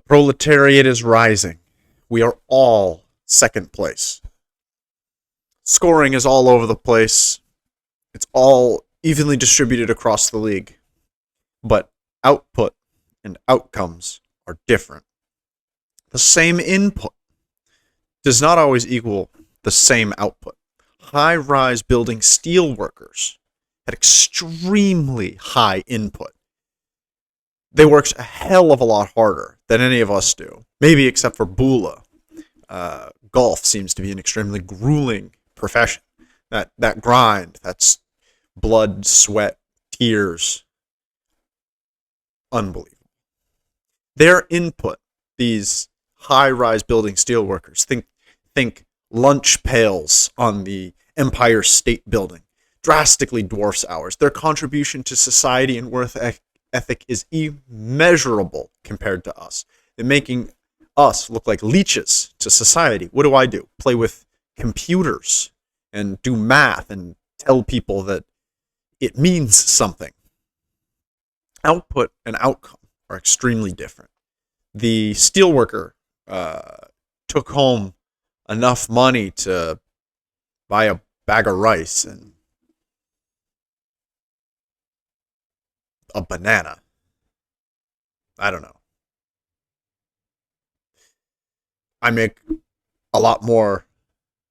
Proletariat is rising. We are all second place. Scoring is all over the place. It's all evenly distributed across the league. But output and outcomes are different. The same input does not always equal the same output. High-rise building steel workers had extremely high input. They worked a hell of a lot harder than any of us do. Maybe except for Bula. Golf seems to be an extremely grueling profession. That grind, that's blood, sweat, tears. Unbelievable. Their input, these high-rise building steel workers, think lunch pails on the Empire State Building, drastically dwarfs ours. Their contribution to society and work ethic is immeasurable compared to us. They're making us look like leeches to society. What do? Play with computers and do math and tell people that it means something. Output and outcome are extremely different. The steelworker took home enough money to buy a bag of rice and a banana. I don't know. I make a lot more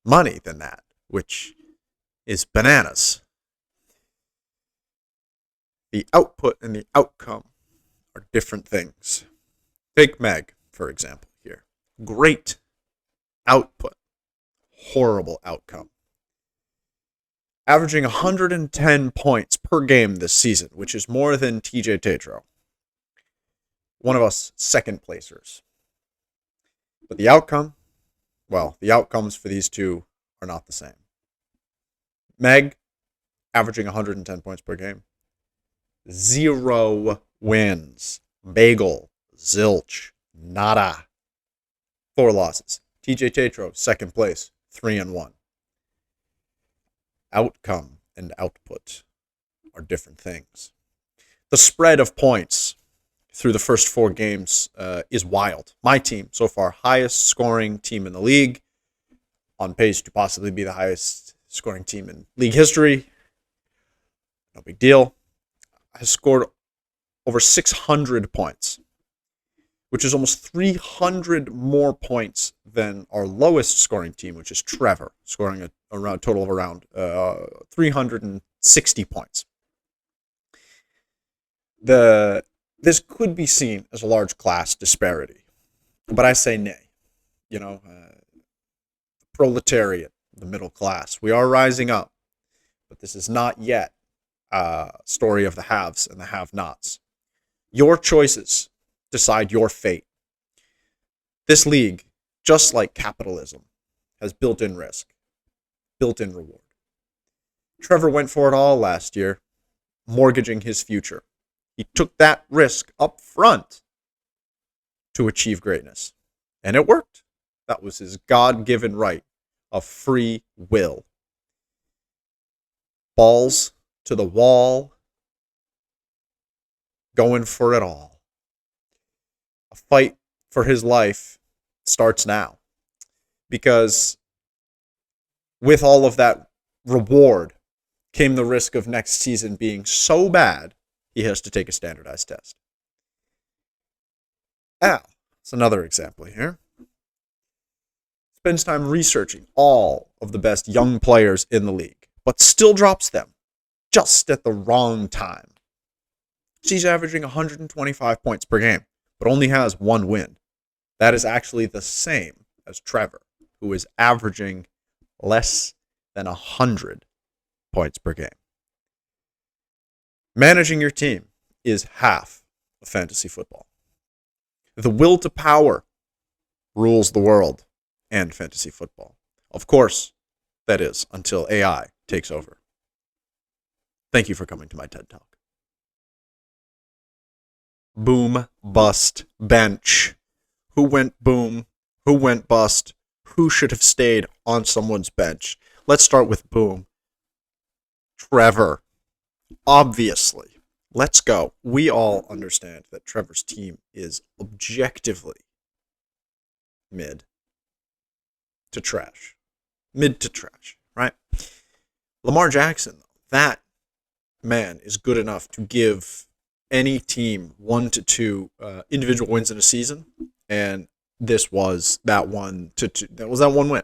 money than that, which is bananas. The output and the outcome are different things. Take Meg, for example, here. Great output, horrible outcome. Averaging 110 points per game this season, which is more than TJ Tatro. One of us second placers. But the outcome, well, the outcomes for these two are not the same. Meg, averaging 110 points per game. 0 wins. Bagel. Zilch. Nada. 4 losses. TJ Tatro, second place. 3-1. Outcome and output are different things. The spread of points through the first 4 games is wild. My team, so far, highest scoring team in the league, on pace to possibly be the highest scoring team in league history. No big deal. Has scored over 600 points, which is almost 300 more points than our lowest scoring team, which is Trevor, scoring a total of around 360 points. This could be seen as a large class disparity, but I say nay. Proletariat, the middle class, we are rising up, but this is not yet a story of the haves and the have-nots. Your choices decide your fate. This league, just like capitalism, has built-in risk, built-in reward. Trevor went for it all last year, mortgaging his future. He took that risk up front to achieve greatness. And it worked. That was his God-given right of free will. Balls to the wall, going for it all. A fight for his life starts now. Because with all of that reward came the risk of next season being so bad, he has to take a standardized test. Al, that's another example here. Spends time researching all of the best young players in the league, but still drops them just at the wrong time. She's averaging 125 points per game, but only has 1 win. That is actually the same as Trevor, who is averaging less than 100 points per game. Managing your team is half of fantasy football. The will to power rules the world and fantasy football. Of course, that is, until AI takes over. Thank you for coming to my TED Talk. Boom, bust, bench. Who went boom? Who went bust? Who should have stayed on someone's bench? Let's start with boom. Trevor. Obviously. Let's go. We all understand that Trevor's team is objectively mid to trash. Mid to trash, right? Lamar Jackson, though, that man is good enough to give any team 1 to 2 individual wins in a season, and this was that 1 to 2. That was that one win.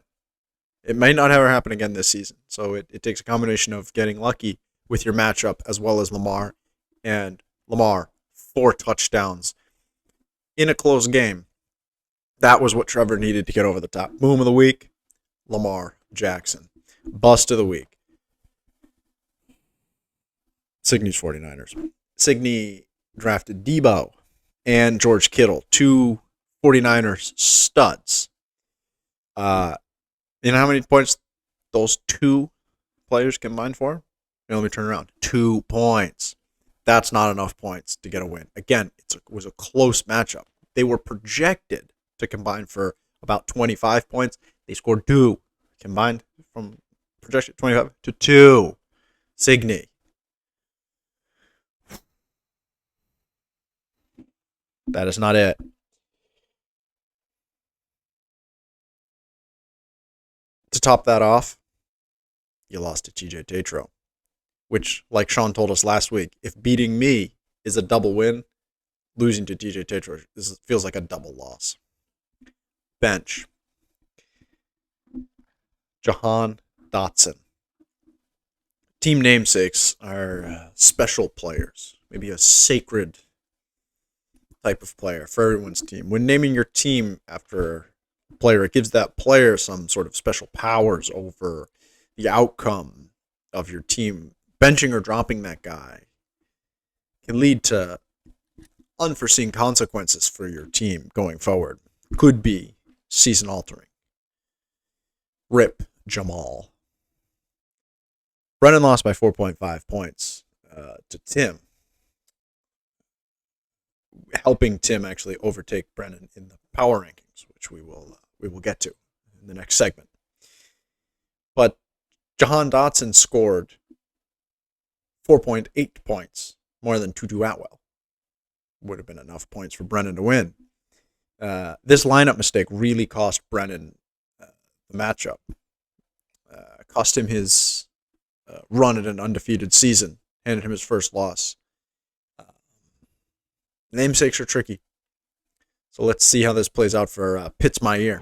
It may not ever happen again this season. So it takes a combination of getting lucky with your matchup as well as Lamar. And Lamar, 4 touchdowns in a close game. That was what Trevor needed to get over the top. Boom of the week, Lamar Jackson. Bust of the week, Signy's 49ers. Signy drafted Debo and George Kittle, 2 49ers studs. You know how many points those 2 players combined for? Let me turn around. 2 points. That's not enough points to get a win. Again, it was a close matchup. They were projected to combine for about 25 points. They scored 2. Combined from projection 25 to 2. Signy. That is not it. To top that off, you lost to TJ Tatro, which, like Sean told us last week, if beating me is a double win, losing to TJ Tatro feels like a double loss. Bench. Jahan Dotson. Team namesakes are special players, maybe a sacred type of player for everyone's team. When naming your team after a player, it gives that player some sort of special powers over the outcome of your team. Benching or dropping that guy can lead to unforeseen consequences for your team going forward. Could be season altering. Rip Jamal. Brennan lost by 4.5 points to Tim, helping Tim actually overtake Brennan in the power rankings, which we will get to in the next segment. But Jahan Dotson scored 4.8 points, more than Tutu Atwell. Would have been enough points for Brennan to win. This lineup mistake really cost Brennan the matchup. Cost him his run at an undefeated season. Handed him his first loss. Namesakes are tricky. So let's see how this plays out for Pitts My Ear.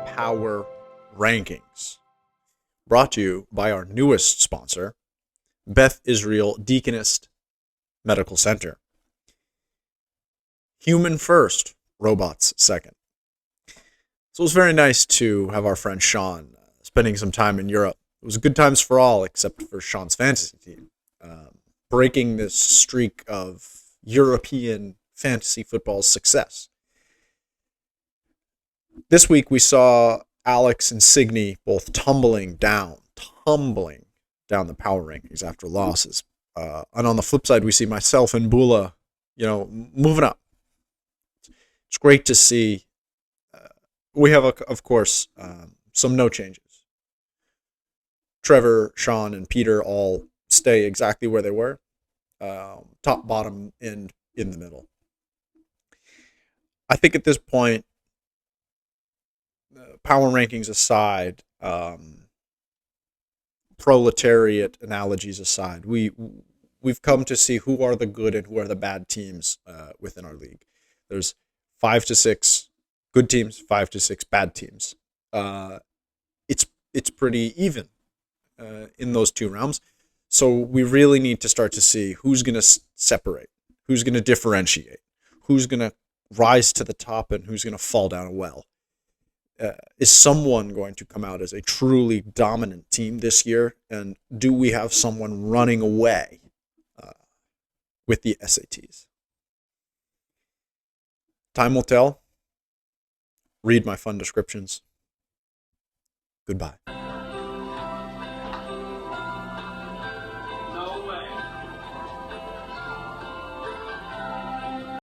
Power Rankings. Brought to you by our newest sponsor, Beth Israel Deaconess Medical Center. Human first, robots second. So it was very nice to have our friend Sean spending some time in Europe. It was good times for all except for Sean's fantasy team. Breaking this streak of European fantasy football success. This week we saw Alex and Signy both tumbling down the power rankings after losses. And on the flip side, we see myself and Bula, moving up. It's great to see. We have, of course, some no changes. Trevor, Sean, and Peter all stay exactly where they were. Top, bottom, and in the middle. I think at this point, power rankings aside, proletariat analogies aside, we've come to see who are the good and who are the bad teams within our league. There's 5 to 6 good teams, 5 to 6 bad teams. It's pretty even in those two realms. So we really need to start to see who's going to separate, who's going to differentiate, who's going to rise to the top, and who's going to fall down a well. Is someone going to come out as a truly dominant team this year? And do we have someone running away with the SATs? Time will tell. Read my fun descriptions. Goodbye.